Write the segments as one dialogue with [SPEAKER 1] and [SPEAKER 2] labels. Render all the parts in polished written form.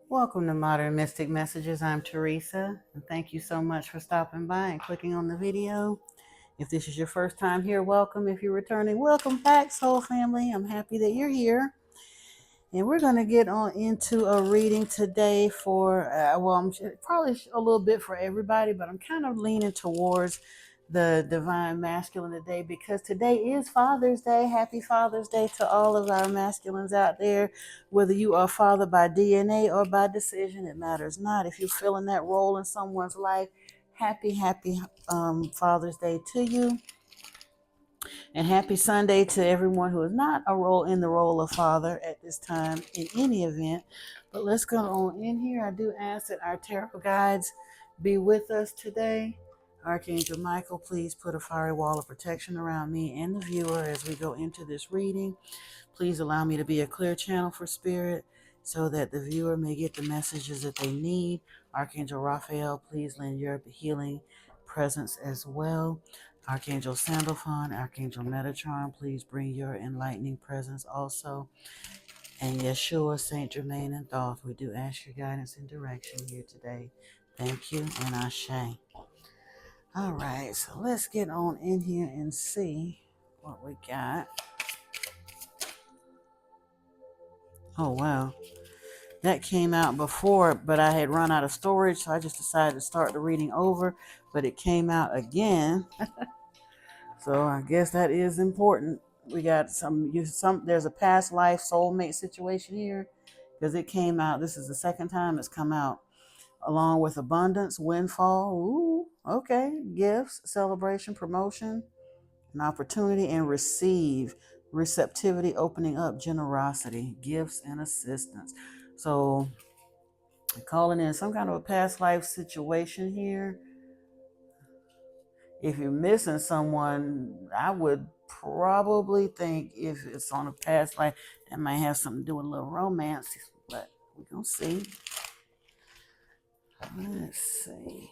[SPEAKER 1] Welcome to Modern Mystic Messages. I'm Teresa, and thank you so much for stopping by and clicking on the video. If this is your first time here, welcome. If you're returning, welcome back, soul family. I'm happy that you're here. And we're going to get on into a reading today for, I'm probably a little bit for everybody, but I'm kind of leaning towards the divine masculine today because today is Father's Day. Happy Father's Day to all of our masculines out there. Whether you are father by DNA or by decision, it matters not. If you're filling that role in someone's life, happy Father's Day to you. And happy Sunday to everyone who is not in the role of father at this time in any event. But let's go on in here. I do ask that our tarot guides be with us today. Archangel Michael, please put a fiery wall of protection around me and the viewer as we go into this reading. Please allow me to be a clear channel for spirit so that the viewer may get the messages that they need. Archangel Raphael, please lend your healing presence as well. Archangel Sandalphon, Archangel Metatron, please bring your enlightening presence also. And Yeshua, Saint Germain, and Thoth, we do ask your guidance and direction here today. Thank you, and Ashe. All right, so let's get on in here and see what we got. Oh, wow. That came out before, but I had run out of storage, so I just decided to start the reading over, but it came out again. So I guess that is important. We got there's a past life soulmate situation here because it came out. This is the second time it's come out, along with abundance, windfall. Ooh, okay. Gifts, celebration, promotion, an opportunity, and receptivity, opening up, generosity, gifts, and assistance. So calling in some kind of a past life situation here. If you're missing someone, I would probably think if it's on a past life, that might have something to do with a little romance, but we're going to see. Let's see.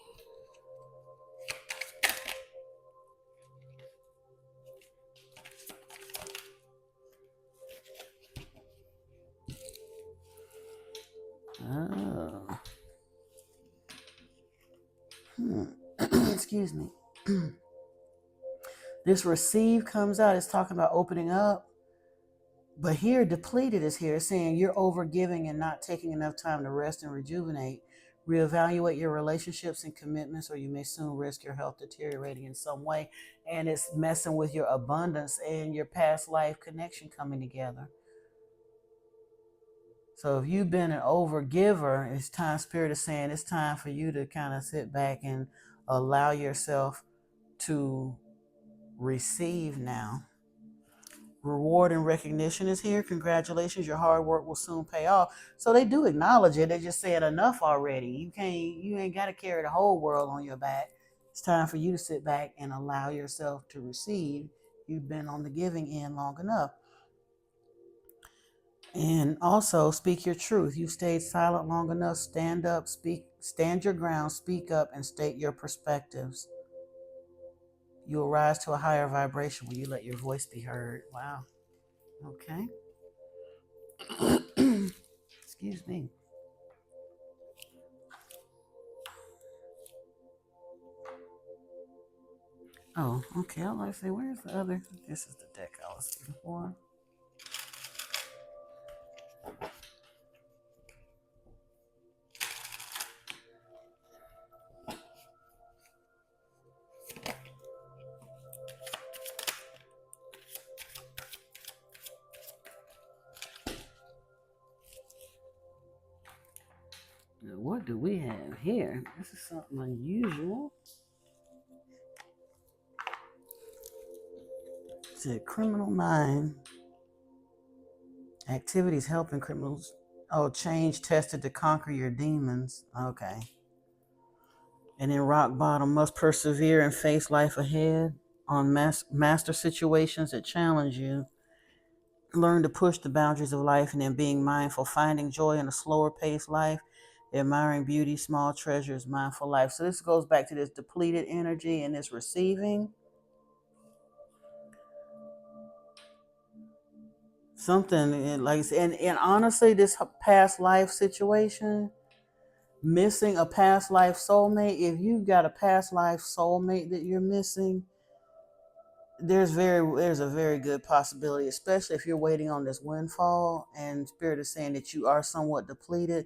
[SPEAKER 1] Oh. Excuse me. This receive comes out. It's talking about opening up. But here, depleted is here, saying you're over giving and not taking enough time to rest and rejuvenate. Reevaluate your relationships and commitments, or you may soon risk your health deteriorating in some way. And it's messing with your abundance and your past life connection coming together. So if you've been an over giver, it's time, Spirit is saying it's time for you to kind of sit back and allow yourself to receive now. Reward and recognition is here. Congratulations, your hard work will soon pay off. So they do acknowledge it. They just said enough already. You ain't got to carry the whole world on your back. It's time for you to sit back and allow yourself to receive. You've been on the giving end long enough. And also speak your truth. You've stayed silent long enough. Stand up, stand your ground, speak up, and state your perspectives. You will rise to a higher vibration when you let your voice be heard. Wow. Okay. Excuse me. Oh, okay. I was like to say, where's the other? This is the deck I was looking for. Now, what do we have here? This is something unusual. It's a criminal mind. Activities helping criminals. Oh, change tested to conquer your demons. Okay. And in rock bottom, must persevere and face life ahead on master situations that challenge you. Learn to push the boundaries of life and then being mindful, finding joy in a slower paced life, admiring beauty, small treasures, mindful life. So this goes back to this depleted energy and this receiving. something like, and honestly, this past life situation, missing a past life soulmate, if you got a past life soulmate that you're missing, there's a very good possibility, especially if you're waiting on this windfall and spirit is saying that you are somewhat depleted.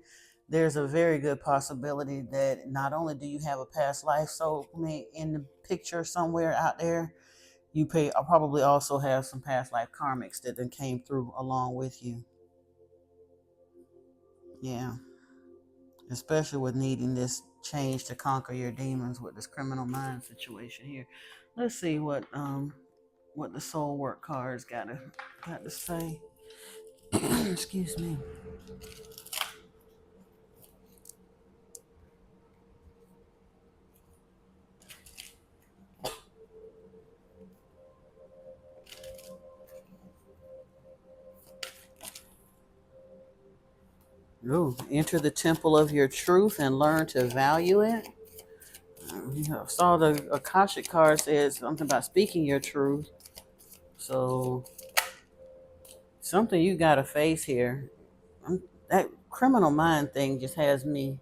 [SPEAKER 1] There's a very good possibility that not only do you have a past life soulmate in the picture somewhere out there, you probably also have some past life karmics that then came through along with you. Yeah, especially with needing this change to conquer your demons with this criminal mind situation here. Let's see what the soul work cards got to say. Excuse me. Ooh, enter the temple of your truth and learn to value it. Saw the Akashic card says something about speaking your truth. So something you got to face here. That criminal mind thing just has me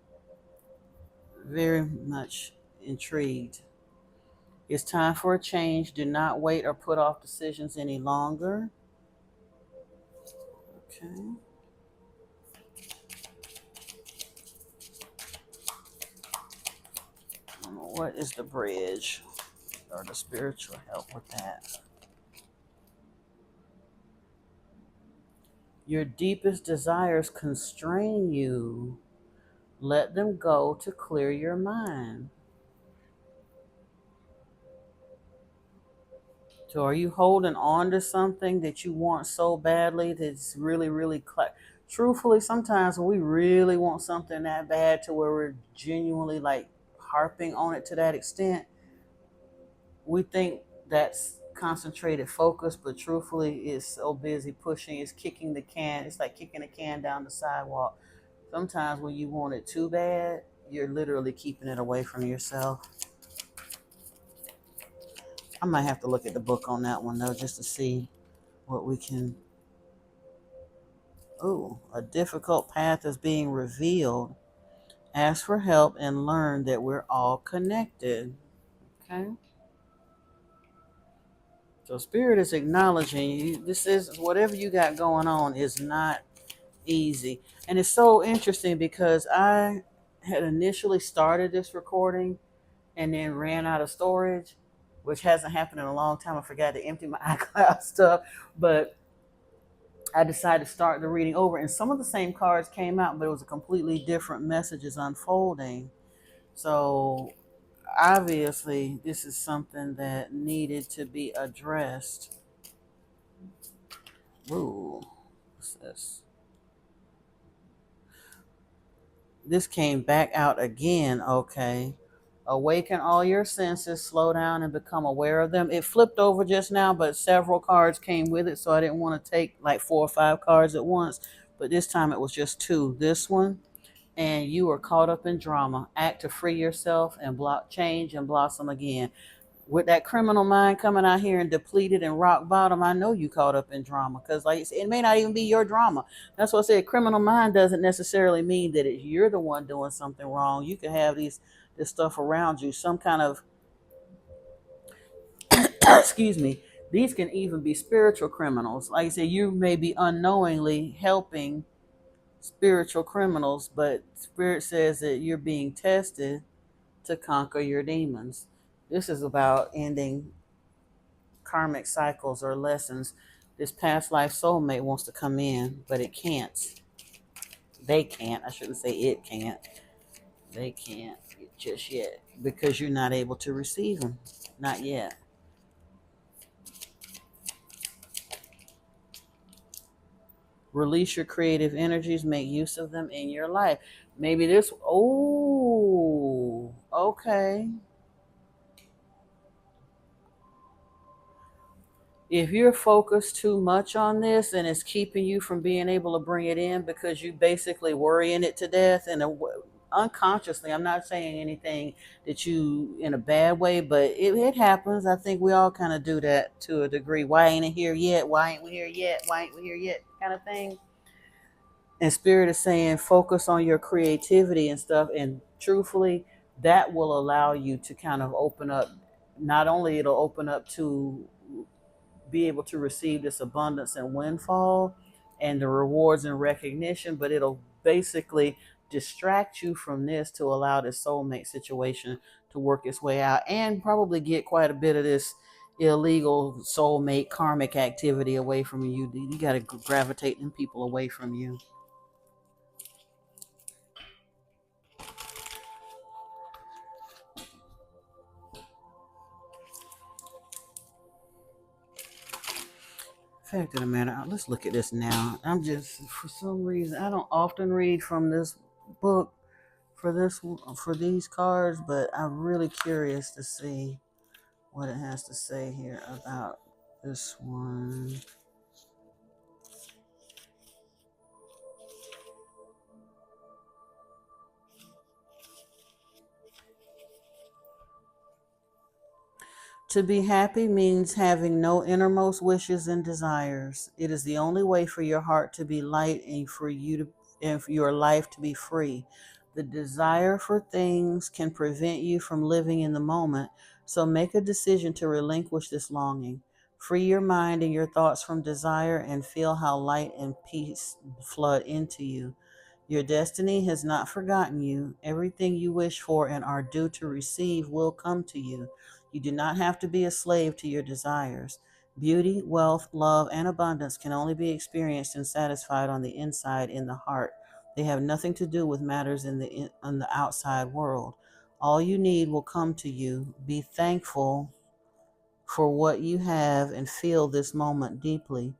[SPEAKER 1] very much intrigued. It's time for a change. Do not wait or put off decisions any longer. Okay. What is the bridge or the spiritual help with that? Your deepest desires constrain you. Let them go to clear your mind. So are you holding on to something that you want so badly that's really, really truthfully, sometimes when we really want something that bad to where we're genuinely like harping on it to that extent, we think that's concentrated focus, but truthfully it's so busy pushing, it's kicking the can. It's like kicking a can down the sidewalk. Sometimes when you want it too bad, you're literally keeping it away from yourself. I might have to look at the book on that one though, just to see what we can. Oh, a difficult path is being revealed. Ask for help and learn that we're all connected. Okay. So spirit is acknowledging you. This is whatever you got going on is not easy. And it's so interesting because I had initially started this recording and then ran out of storage, which hasn't happened in a long time. I forgot to empty my iCloud stuff, but I decided to start the reading over, and some of the same cards came out, but it was a completely different messages unfolding. So obviously, this is something that needed to be addressed. Ooh, what's this? This came back out again. Okay. Awaken all your senses, slow down and become aware of them. It flipped over just now, but several cards came with it, so I didn't want to take like 4 or 5 cards at once. But this time it was just 2. This one, and you are caught up in drama. Act to free yourself and block change and blossom again. With that criminal mind coming out here and depleted and rock bottom, I know you caught up in drama because, like you said, it may not even be your drama. That's what I said. Criminal mind doesn't necessarily mean that you're the one doing something wrong. You can have this stuff around you, some kind of excuse me. These can even be spiritual criminals. Like I said, you may be unknowingly helping spiritual criminals, but Spirit says that you're being tested to conquer your demons. This is about ending karmic cycles or lessons. This past life soulmate wants to come in, but it can't. They can't. I shouldn't say it can't. They can't just yet because you're not able to receive them. Not yet. Release your creative energies. Make use of them in your life. Maybe this. Oh, okay. If you're focused too much on this and it's keeping you from being able to bring it in because you basically worrying it to death, and unconsciously. I'm not saying anything that you in a bad way, but it happens. I think we all kind of do that to a degree. Why ain't it here yet? Why ain't we here yet? Why ain't we here yet? Kind of thing. And Spirit is saying focus on your creativity and stuff. And truthfully, that will allow you to kind of open up. Not only it'll open up to be able to receive this abundance and windfall and the rewards and recognition, but it'll basically distract you from this to allow this soulmate situation to work its way out and probably get quite a bit of this illegal soulmate karmic activity away from you. You got to gravitate them people away from you. Fact of the matter, let's look at this now. I'm just, for some reason, I don't often read from this book for these cards, but I'm really curious to see what it has to say here about this one. To be happy means having no innermost wishes and desires. It is the only way for your heart to be light and for you to and for your life to be free. The desire for things can prevent you from living in the moment, so make a decision to relinquish this longing. Free your mind and your thoughts from desire and feel how light and peace flood into you. Your destiny has not forgotten you. Everything you wish for and are due to receive will come to you. You do not have to be a slave to your desires. Beauty, wealth, love, and abundance can only be experienced and satisfied on the inside in the heart. They have nothing to do with matters in the outside world. All you need will come to you. Be thankful for what you have and feel this moment deeply.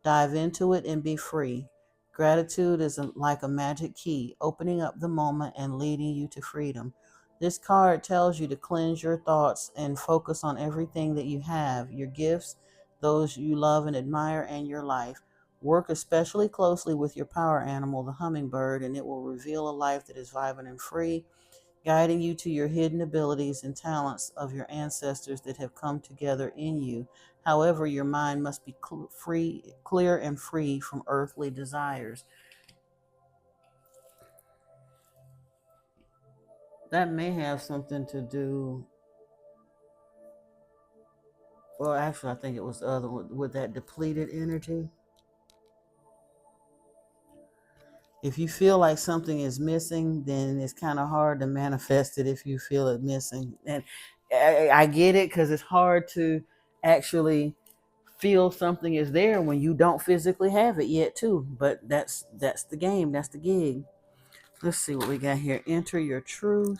[SPEAKER 1] Dive into it and be free. Gratitude is like a magic key, opening up the moment and leading you to freedom. This card tells you to cleanse your thoughts and focus on everything that you have, your gifts, those you love and admire, and your life. Work especially closely with your power animal, the hummingbird, and it will reveal a life that is vibrant and free, guiding you to your hidden abilities and talents of your ancestors that have come together in you. However, your mind must be clear and free from earthly desires. That may have something to do, well, actually, I think it was the other one with that depleted energy. If you feel like something is missing, then it's kind of hard to manifest it if you feel it missing. And I get it because it's hard to actually feel something is there when you don't physically have it yet too. But that's the game. That's the gig. Let's see what we got here. Enter your truth,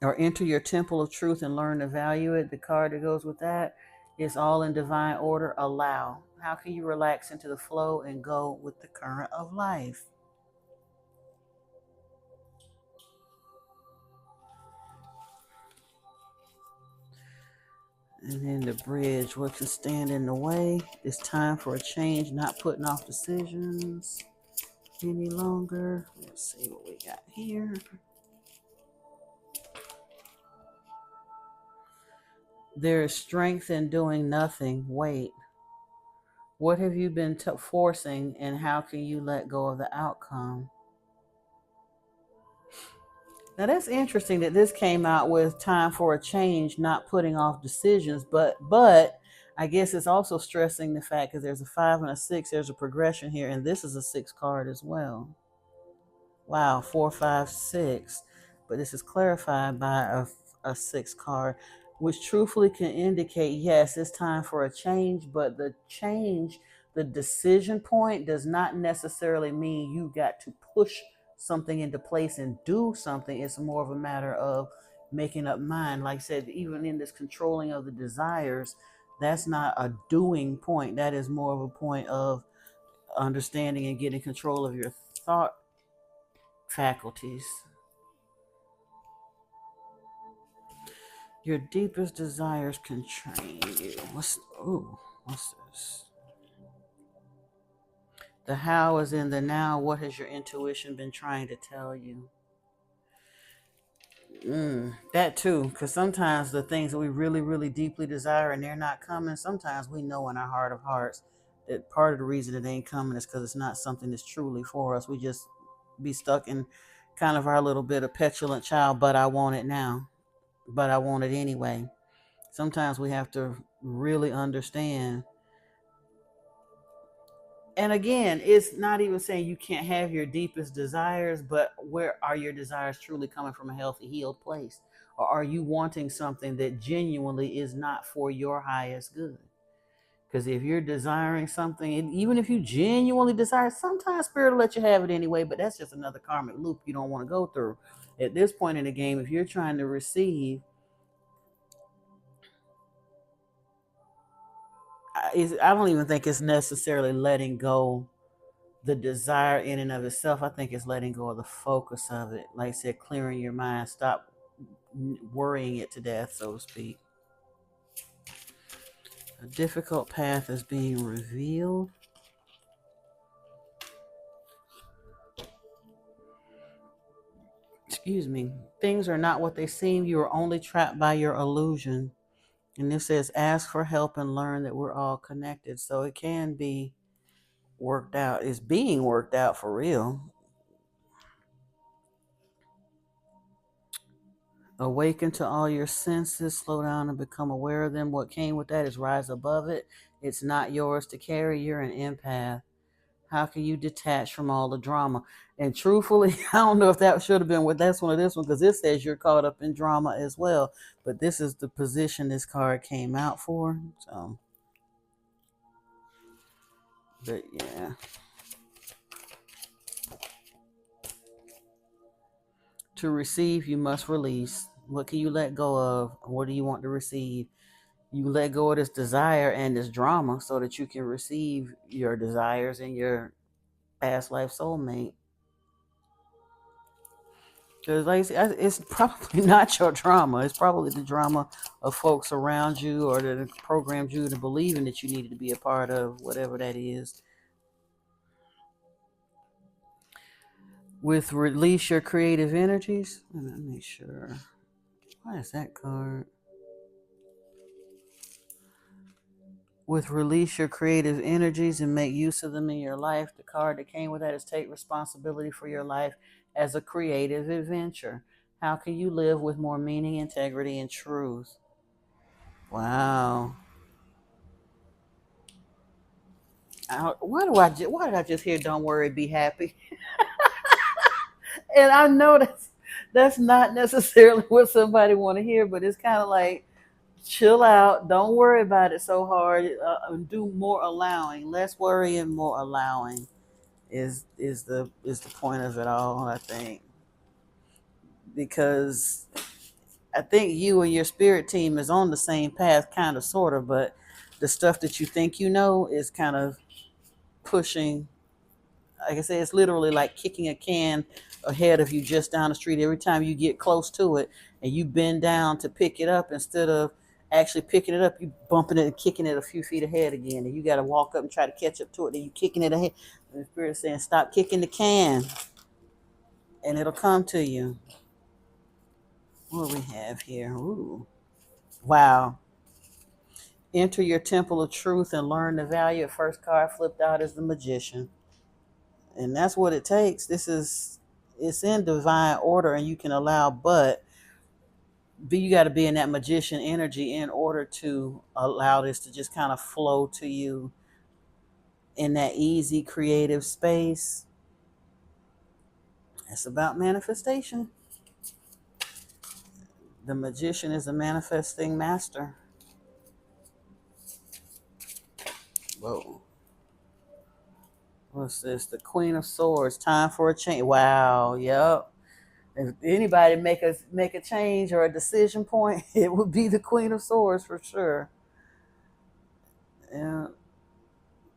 [SPEAKER 1] or enter your temple of truth and learn to value it. The card that goes with that is all in divine order. Allow. How can you relax into the flow and go with the current of life? And then the bridge, what can stand in the way? It's time for a change, not putting off decisions any longer. Let's see what we got here. There is strength in doing nothing. Wait. What have you been forcing, and how can you let go of the outcome? Now that's interesting that this came out with time for a change, not putting off decisions, but I guess it's also stressing the fact that there's a 5 and a 6, there's a progression here, and this is a 6 card as well. Wow, 4, 5, 6. But this is clarified by a 6 card, which truthfully can indicate, yes, it's time for a change, but the change, the decision point does not necessarily mean you got to push something into place and do something. It's more of a matter of making up mind. Like I said, even in this controlling of the desires, that's not a doing point. That is more of a point of understanding and getting control of your thought faculties. Your deepest desires can train you. What's this? The how is in the now. What has your intuition been trying to tell you? That too, because sometimes the things that we really, really deeply desire and they're not coming, sometimes we know in our heart of hearts that part of the reason it ain't coming is because it's not something that's truly for us. We just be stuck in kind of our little bit of petulant child, but I want it now, but I want it anyway. Sometimes we have to really understand. And again, it's not even saying you can't have your deepest desires, but where are your desires truly coming from a healthy, healed place? Or are you wanting something that genuinely is not for your highest good? Because if you're desiring something, and even if you genuinely desire, sometimes spirit will let you have it anyway, but that's just another karmic loop you don't want to go through. At this point in the game, if you're trying to receive, I don't even think it's necessarily letting go the desire in and of itself. I think it's letting go of the focus of it. Like I said, clearing your mind, stop worrying it to death, so to speak. A difficult path is being revealed. Excuse me. Things are not what they seem. You are only trapped by your illusion. And this says, ask for help and learn that we're all connected. So it can be worked out. It's being worked out for real. Awaken to all your senses, slow down and become aware of them. What came with that is rise above it. It's not yours to carry. You're an empath. How can you detach from all the drama? And truthfully, I don't know if that should have been what that's one of this one, because it says you're caught up in drama as well. But this is the position this card came out for. So, but yeah. To receive, you must release. What can you let go of? What do you want to receive? You let go of this desire and this drama so that you can receive your desires and your past life soulmate. Because, like I said, it's probably not your drama. It's probably the drama of folks around you or that programmed you to believing that you needed to be a part of, whatever that is. With release your creative energies. Let me make sure. Why is that card? With release your creative energies and make use of them in your life. The card that came with that is take responsibility for your life as a creative adventure. How can you live with more meaning, integrity, and truth? Wow. Why did I just hear don't worry, be happy? And I know that's not necessarily what somebody want to hear, but it's kind of like chill out, don't worry about it so hard, do more allowing, less worry and more allowing is the point of it all, I think. Because I think you and your spirit team is on the same path, kind of, sort of, but the stuff that you think you know is kind of pushing. Like I say, it's literally like kicking a can ahead of you just down the street. Every time you get close to it and you bend down to pick it up, instead of actually picking it up, you bumping it and kicking it a few feet ahead again. And you got to walk up and try to catch up to it. And you kicking it ahead. And the spirit's saying, stop kicking the can and it'll come to you. What do we have here? Ooh. Wow. Enter your temple of truth and learn the value. First card flipped out is the magician. And that's what it takes. It's in divine order and you can allow, but you got to be in that magician energy in order to allow this to just kind of flow to you in that easy creative space. It's about manifestation. The magician is a manifesting master. Whoa. What's this? The Queen of Swords. Time for a change. Wow. Yep. If anybody make a change or a decision point, it would be the Queen of Swords for sure. Yeah.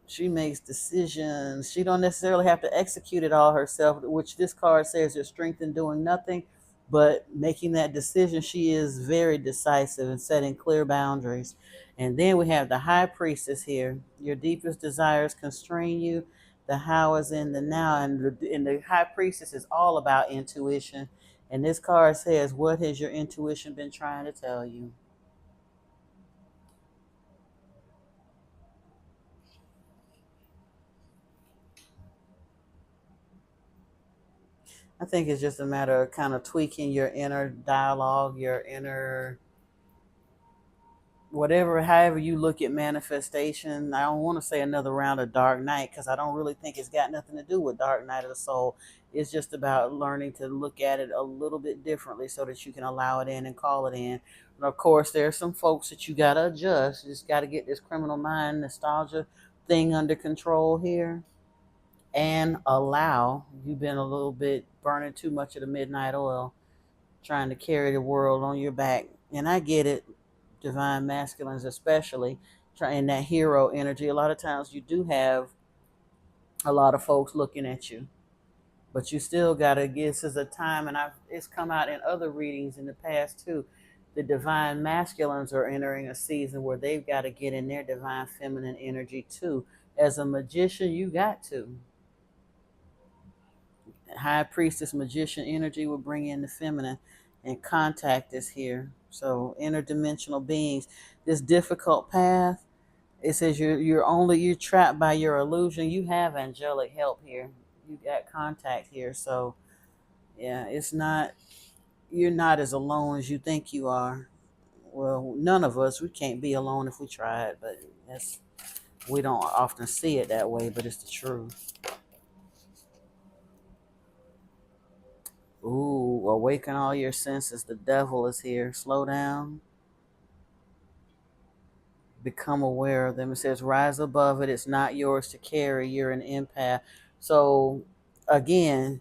[SPEAKER 1] She makes decisions. She don't necessarily have to execute it all herself, which this card says there's strength in doing nothing, but making that decision. She is very decisive and setting clear boundaries. And then we have the High Priestess here. Your deepest desires constrain you. The how is in the now, and the high priestess is all about intuition. And this card says, what has your intuition been trying to tell you? I think it's just a matter of kind of tweaking your inner dialogue, your inner whatever, however you look at manifestation. I don't want to say another round of Dark Night because I don't really think it's got nothing to do with Dark Night of the Soul. It's just about learning to look at it a little bit differently so that you can allow it in and call it in. And of course, there's some folks that you got to adjust. You just got to get this criminal mind nostalgia thing under control here and allow. You've been a little bit burning too much of the midnight oil, trying to carry the world on your back. And I get it, divine masculines especially, trying that hero energy. A lot of times you do have a lot of folks looking at you, but you still gotta get, this is a time, and it's come out in other readings in the past too. The divine masculines are entering a season where they've got to get in their divine feminine energy too. As a magician, you got to. High priestess magician energy will bring in the feminine, and contact is here. So interdimensional beings, this difficult path, it says you're trapped by your illusion. You have angelic help here. You got contact here. So yeah, it's not, you're not as alone as you think you are. Well, none of us, we can't be alone if we tried, but that's, we don't often see it that way, but it's the truth. Ooh, awaken all your senses. The devil is here. Slow down. Become aware of them. It says, rise above it. It's not yours to carry. You're an empath. So, again,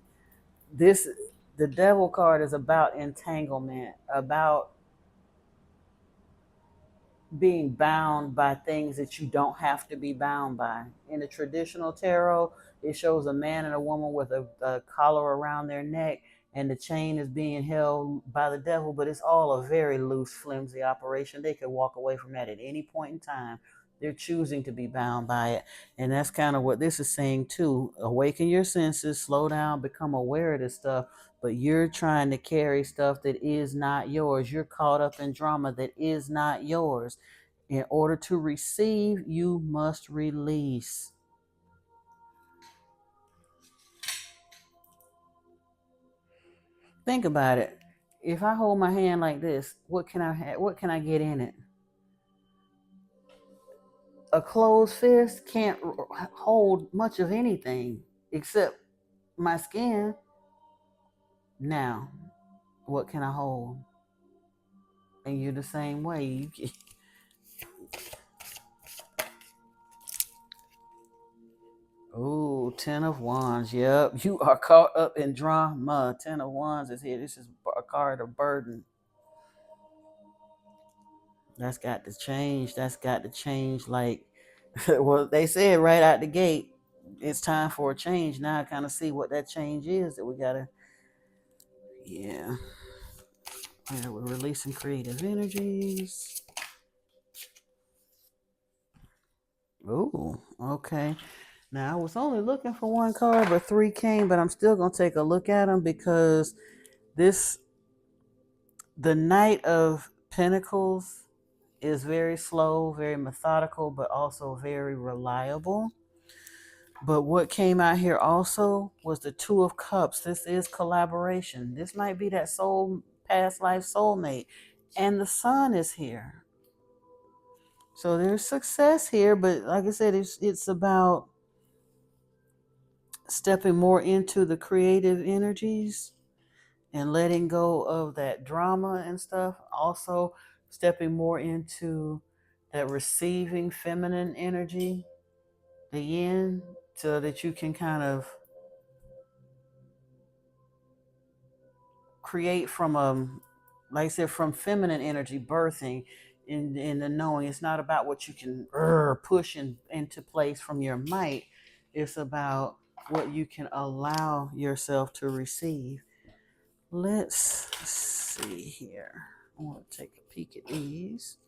[SPEAKER 1] this, the devil card is about entanglement, about being bound by things that you don't have to be bound by. In the traditional tarot, it shows a man and a woman with a collar around their neck, and the chain is being held by the devil, but it's all a very loose, flimsy operation. They could walk away from that at any point in time. They're choosing to be bound by it. And that's kind of what this is saying too. Awaken your senses, slow down, become aware of this stuff, but you're trying to carry stuff that is not yours. You're caught up in drama that is not yours. In order to receive, you must release. Think about it. If I hold my hand like this, what can I have? What can I get in it? A closed fist can't hold much of anything except my skin. Now, what can I hold? And you're the same way. Oh, Ten of Wands. Yep. You are caught up in drama. Ten of Wands is here. This is a card of burden. That's got to change. That's got to change. Like, well, they said right out the gate, it's time for a change. Now I kind of see what that change is that we got to, yeah. Yeah, we're releasing creative energies. Ooh, okay. Now, I was only looking for one card, but three came, but I'm still going to take a look at them because this, the Knight of Pentacles is very slow, very methodical, but also very reliable. But what came out here also was the Two of Cups. This is collaboration. This might be that soul, past life soulmate. And the Sun is here. So there's success here, but like I said, it's about stepping more into the creative energies and letting go of that drama and stuff. Also, stepping more into that receiving feminine energy, the yin, so that you can kind of create from like I said, from feminine energy, birthing in the knowing. It's not about what you can push into place from your might. It's about what you can allow yourself to receive. Let's see here. I want to take a peek at these.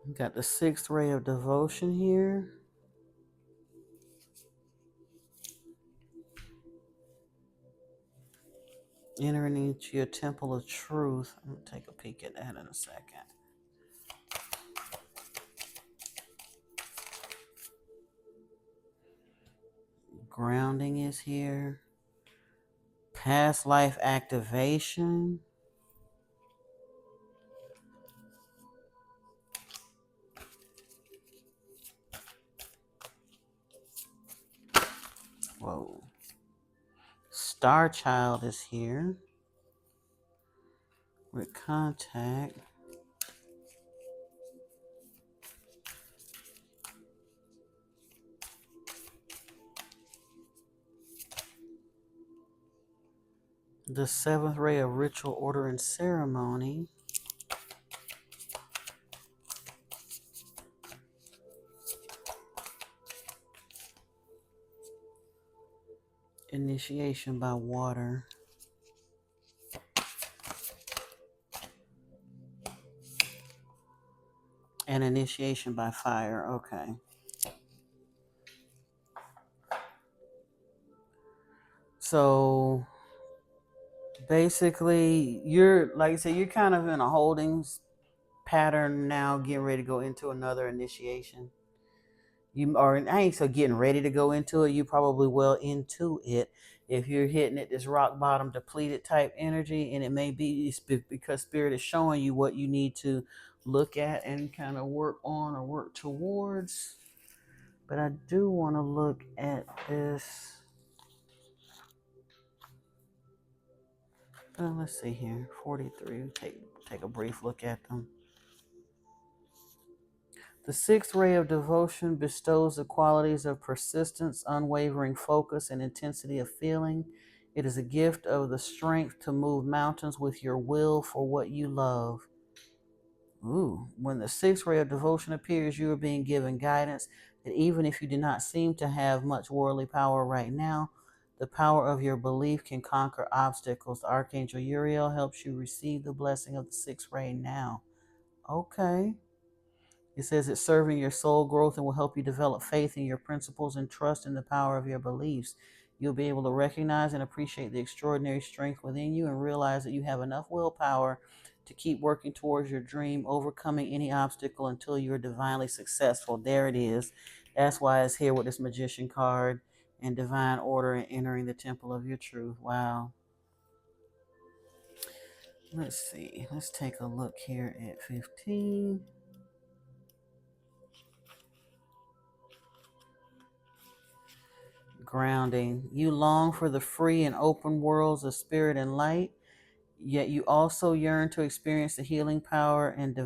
[SPEAKER 1] We got the sixth ray of devotion here. Entering into your temple of truth. I'm going to take a peek at that in a second. Grounding is here. Past life activation. Whoa. Star Child is here with contact. The seventh ray of ritual order and ceremony. Initiation by water. And initiation by fire. Okay. So basically, you're, like I said, you're kind of in a holding pattern now, getting ready to go into another initiation. You are, I ain't so getting ready to go into it. You probably well into it. If you're hitting it, this rock bottom depleted type energy, and it may be because spirit is showing you what you need to look at and kind of work on or work towards. But I do want to look at this. Let's see here. 43. Take a brief look at them. The sixth ray of devotion bestows the qualities of persistence, unwavering focus, and intensity of feeling. It is a gift of the strength to move mountains with your will for what you love. Ooh, when the sixth ray of devotion appears, you are being given guidance that even if you do not seem to have much worldly power right now, the power of your belief can conquer obstacles. The Archangel Uriel helps you receive the blessing of the sixth ray now. Okay. It says it's serving your soul growth and will help you develop faith in your principles and trust in the power of your beliefs. You'll be able to recognize and appreciate the extraordinary strength within you and realize that you have enough willpower to keep working towards your dream, overcoming any obstacle until you're divinely successful. There it is. That's why it's here with this magician card and divine order and entering the temple of your truth. Wow. Let's see. Let's take a look here at 15. Grounding. You long for the free and open worlds of spirit and light, yet you also yearn to experience the healing power and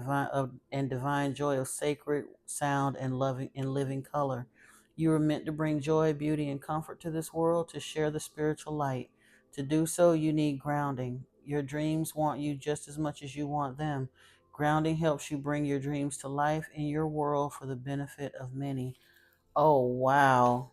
[SPEAKER 1] divine joy of sacred sound and living color. You are meant to bring joy, beauty, and comfort to this world, to share the spiritual light. To do so, you need grounding. Your dreams want you just as much as you want them. Grounding helps you bring your dreams to life in your world for the benefit of many. Oh, wow.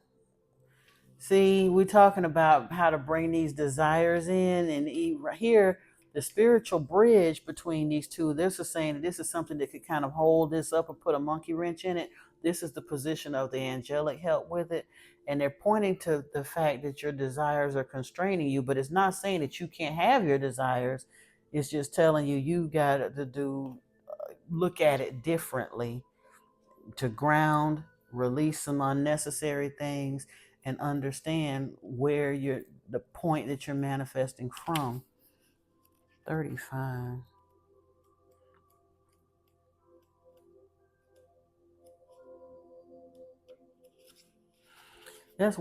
[SPEAKER 1] See, we're talking about how to bring these desires in, and right here, the spiritual bridge between these two. This is saying that this is something that could kind of hold this up or put a monkey wrench in it. This is the position of the angelic help with it. And they're pointing to the fact that your desires are constraining you, but it's not saying that you can't have your desires. It's just telling you got to look at it differently, to ground, release some unnecessary things, and understand where you're, the point that you're manifesting from. 35.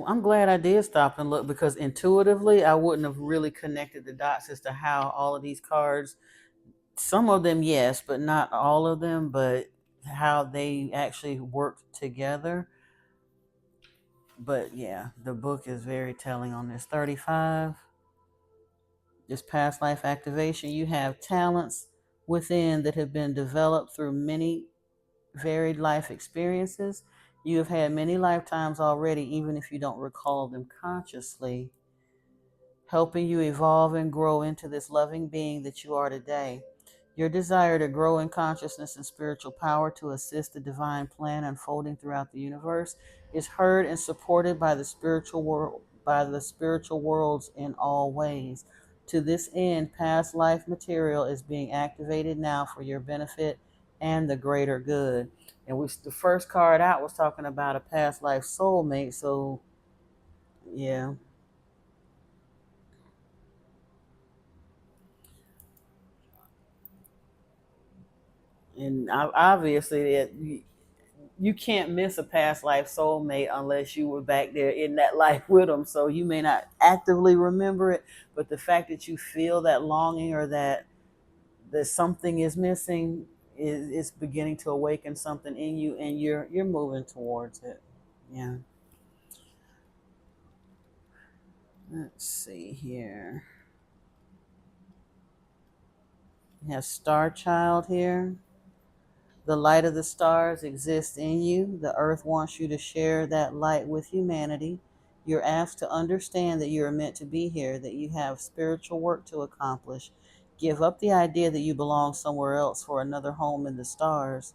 [SPEAKER 1] I'm glad I did stop and look, because intuitively I wouldn't have really connected the dots as to how all of these cards, some of them yes, but not all of them, but how they actually work together. But yeah, the book is very telling on this. 35. This past life activation, you have talents within that have been developed through many varied life experiences. You have had many lifetimes already, even if you don't recall them consciously, helping you evolve and grow into this loving being that you are today. Your desire to grow in consciousness and spiritual power to assist the divine plan unfolding throughout the universe is heard and supported by the spiritual world, by the spiritual worlds in all ways. To this end, past life material is being activated now for your benefit and the greater good. And the first card out was talking about a past life soulmate. So yeah, and obviously you can't miss a past life soulmate unless you were back there in that life with them. So you may not actively remember it, but the fact that you feel that longing or that something is missing is beginning to awaken something in you, and you're moving towards it. Yeah. Let's see here. We have Star Child here. The light of the stars exists in you. The earth wants you to share that light with humanity. You're asked to understand that you are meant to be here, that you have spiritual work to accomplish. Give up the idea that you belong somewhere else for another home in the stars,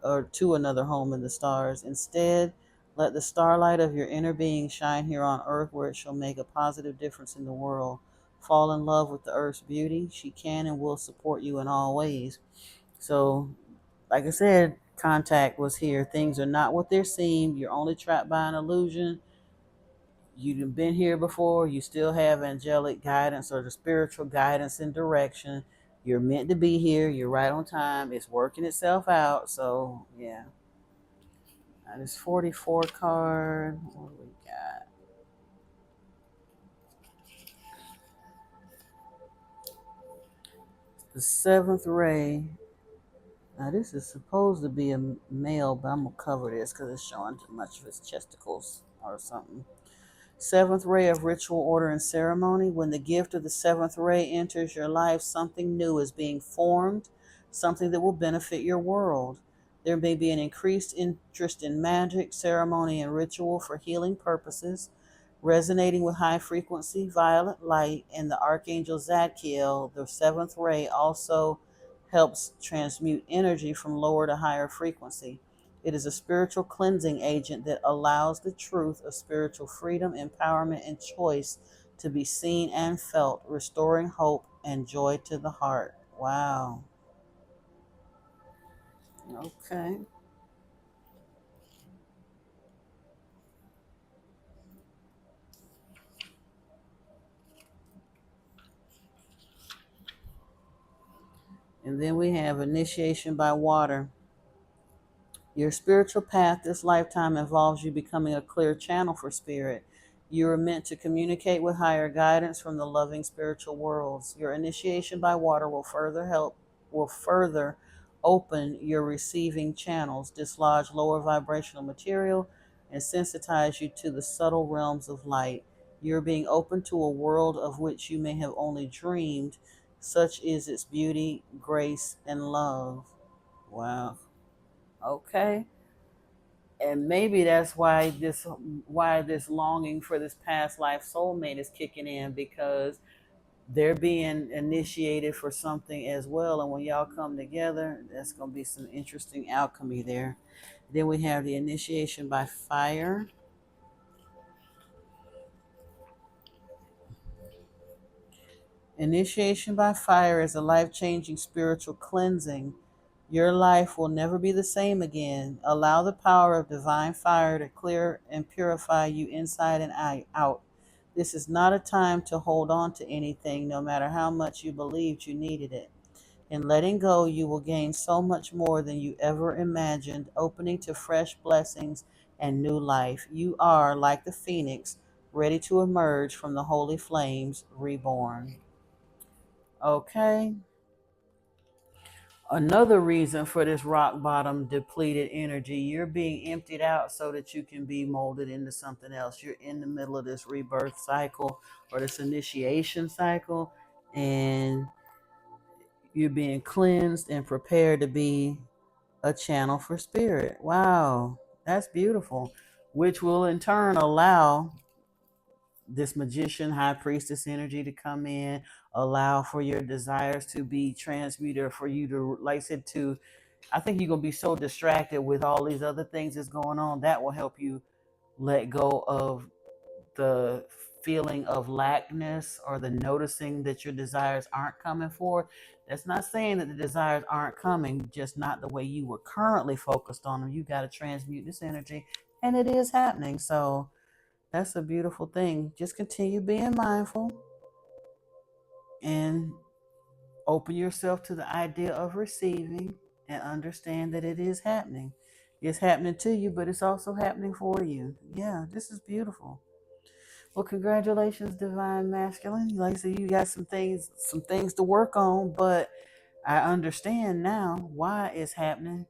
[SPEAKER 1] or to another home in the stars. Instead, let the starlight of your inner being shine here on earth where it shall make a positive difference in the world. Fall in love with the earth's beauty. She can and will support you in all ways. So like I said, contact was here. Things are not what they seem. You're only trapped by an illusion. You've been here before. You still have angelic guidance or the spiritual guidance and direction. You're meant to be here. You're right on time. It's working itself out. So, yeah. This 44 card. What do we got? The seventh ray. Now, this is supposed to be a male, but I'm going to cover this because it's showing too much of his chesticles or something. Seventh ray of ritual order and ceremony. When the gift of the seventh ray enters your life, something new is being formed, something that will benefit your world. There may be an increased interest in magic, ceremony, and ritual for healing purposes, resonating with high frequency violet light, and the archangel Zadkiel, the seventh ray, also helps transmute energy from lower to higher frequency. It is a spiritual cleansing agent that allows the truth of spiritual freedom, empowerment, and choice to be seen and felt, restoring hope and joy to the heart. Wow. Okay. And then we have initiation by water. Your spiritual path this lifetime involves you becoming a clear channel for spirit. You are meant to communicate with higher guidance from the loving spiritual worlds. Your initiation by water will further open your receiving channels, dislodge lower vibrational material, and sensitize you to the subtle realms of light. You're being open to a world of which you may have only dreamed. Such is its beauty, grace, and love. Wow. Okay. And maybe that's why this longing for this past life soulmate is kicking in, because they're being initiated for something as well, and when y'all come together, that's going to be some interesting alchemy there. Then we have the initiation by fire. Initiation by fire is a life-changing spiritual cleansing. Your life will never be the same again. Allow the power of divine fire to clear and purify you inside and out. This is not a time to hold on to anything, no matter how much you believed you needed it. In letting go, you will gain so much more than you ever imagined, opening to fresh blessings and new life. You are, like the phoenix, ready to emerge from the holy flames, reborn. Okay. Another reason for this rock bottom depleted energy, you're being emptied out so that you can be molded into something else. You're in the middle of this rebirth cycle or this initiation cycle, and you're being cleansed and prepared to be a channel for spirit. Wow, that's beautiful, which will in turn allow this magician, high priestess energy to come in, allow for your desires to be transmuted, or for you to, like I said, to, I think you're going to be so distracted with all these other things that's going on that will help you let go of the feeling of lackness, or the noticing that your desires aren't coming forth. That's not saying that the desires aren't coming, just not the way you were currently focused on them. You got to transmute this energy, and it is happening. So that's a beautiful thing. Just continue being mindful and open yourself to the idea of receiving, and understand that it is happening. It's happening to you, but it's also happening for you. Yeah, this is beautiful. Well, congratulations, Divine Masculine. Like I said, you got some things to work on, but I understand now why it's happening.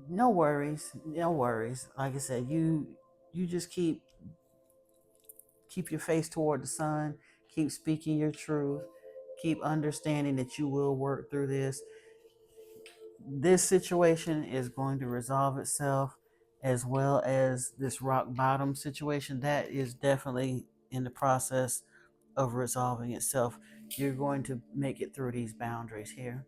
[SPEAKER 1] No worries, no worries. Like I said, you just keep your face toward the sun, keep speaking your truth, keep understanding that you will work through this. This situation is going to resolve itself, as well as this rock bottom situation that is definitely in the process of resolving itself. You're going to make it through these boundaries here.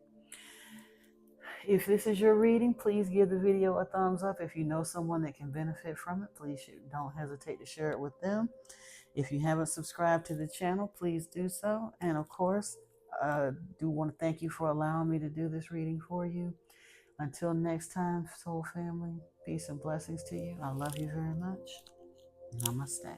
[SPEAKER 1] If this is your reading, please give the video a thumbs up. If you know someone that can benefit from it, please don't hesitate to share it with them. If you haven't subscribed to the channel, please do so. And of course, I do want to thank you for allowing me to do this reading for you. Until next time, soul family, peace and blessings to you. I love you very much. Namaste.